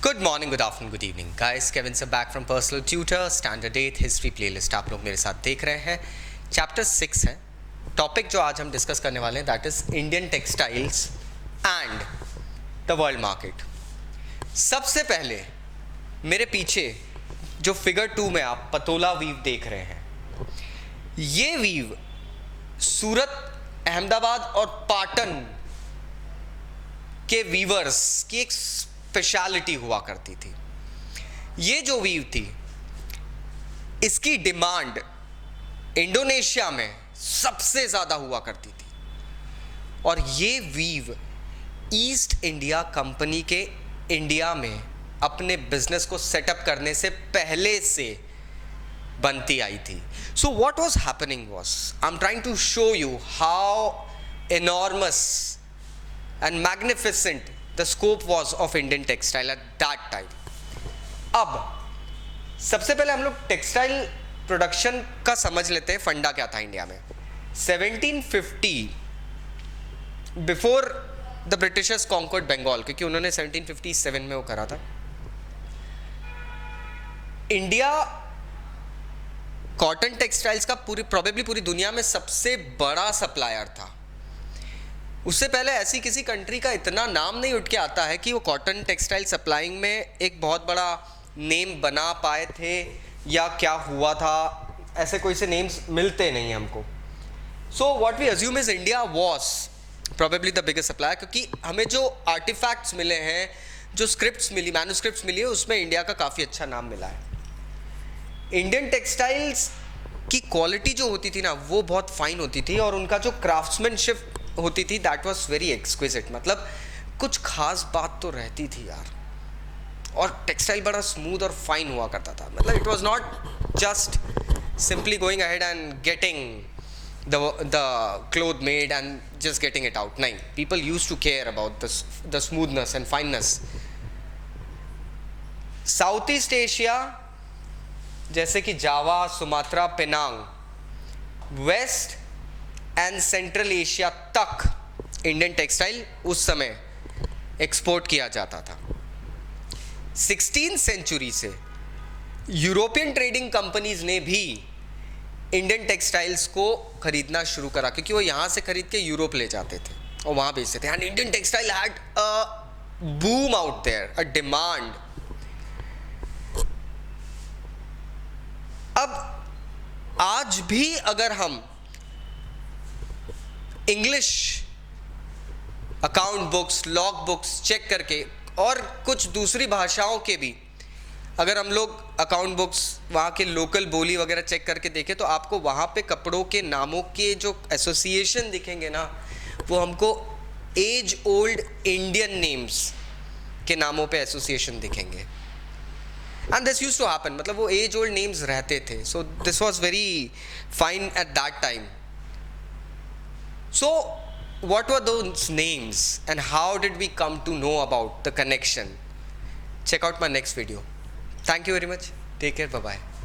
Good morning, good afternoon, good evening guys. Kevin से back from personal tutor, standard 8 history playlist आप लोग मेरे साथ देख रहे हैं। चैप्टर 6 है। टॉपिक जो आज हम डिस्कस करने वाले हैं that is Indian textiles and the world market. सबसे पहले मेरे पीछे जो फिगर 2 में आप पतोला वीव देख रहे हैं, ये वीव सूरत, अहमदाबाद और पाटन के वीवर्स की एक स्पेशलिटी हुआ करती थी। ये जो वीव थी, इसकी डिमांड इंडोनेशिया में सबसे ज़्यादा हुआ करती थी और ये वीव ईस्ट इंडिया कंपनी के इंडिया में अपने बिजनेस को सेटअप करने से पहले से बनती आई थी। So what was happening was, I am trying to show you how enormous and magnificent the scope was of Indian textile at that time. अब सबसे पहले हम लोग टेक्सटाइल प्रोडक्शन का समझ लेते हैं, फंडा क्या था इंडिया में। 1750 before the Britishers conquered Bengal, क्योंकि उन्होंने 1757 में वो करा था। इंडिया कॉटन टेक्सटाइल्स का प्रोबेबली पूरी दुनिया में सबसे बड़ा सप्लायर था। उससे पहले ऐसी किसी कंट्री का इतना नाम नहीं उठ के आता है कि वो कॉटन टेक्सटाइल सप्लाइंग में एक बहुत बड़ा नेम बना पाए थे या क्या हुआ था, ऐसे कोई से नेम्स मिलते नहीं हमको। So what we assume is India was probably the biggest supplier, क्योंकि हमें जो आर्टिफैक्ट्स मिले हैं, जो स्क्रिप्ट्स मिली, मैन्युस्क्रिप्ट्स मिली है, उसमें इंडिया का काफ़ी अच्छा नाम मिला है। इंडियन टेक्सटाइल्स की क्वालिटी जो होती थी ना, वो बहुत फाइन होती थी और उनका जो क्राफ्ट्समैनशिप होती थी दैट वाज वेरी एक्सक्विजिट। मतलब कुछ खास बात तो रहती थी यार, और टेक्सटाइल बड़ा स्मूथ और फाइन हुआ करता था। मतलब it was not just simply going ahead and getting the cloth made and just getting it out. नहीं, people used to care about the smoothness and fineness. South east Asia जैसे कि Java, Sumatra, Penang, west and central Asia तक Indian textile उस समय export किया जाता था। 16th century से यूरोपियन ट्रेडिंग कंपनीज ने भी इंडियन टेक्सटाइल्स को खरीदना शुरू करा, क्योंकि वो यहाँ से खरीद के यूरोप ले जाते थे और वहाँ बेचते थे। And Indian textile had a boom out there, a demand. अब आज भी अगर हम English account books, log books check करके और कुछ दूसरी भाषाओं के भी अगर हम लोग अकाउंट बुक्स, वहाँ के लोकल बोली वगैरह चेक करके देखें, तो आपको वहाँ पे कपड़ों के नामों के जो एसोसिएशन दिखेंगे ना, वो हमको एज ओल्ड इंडियन नेम्स के नामों पे एसोसिएशन दिखेंगे। And this used to happen, मतलब वो एज ओल्ड नेम्स रहते थे। So this was very fine at that time. So, what were those names and how did we come to know about the connection? Check out my next video. Thank you very much. Take care. Bye-bye.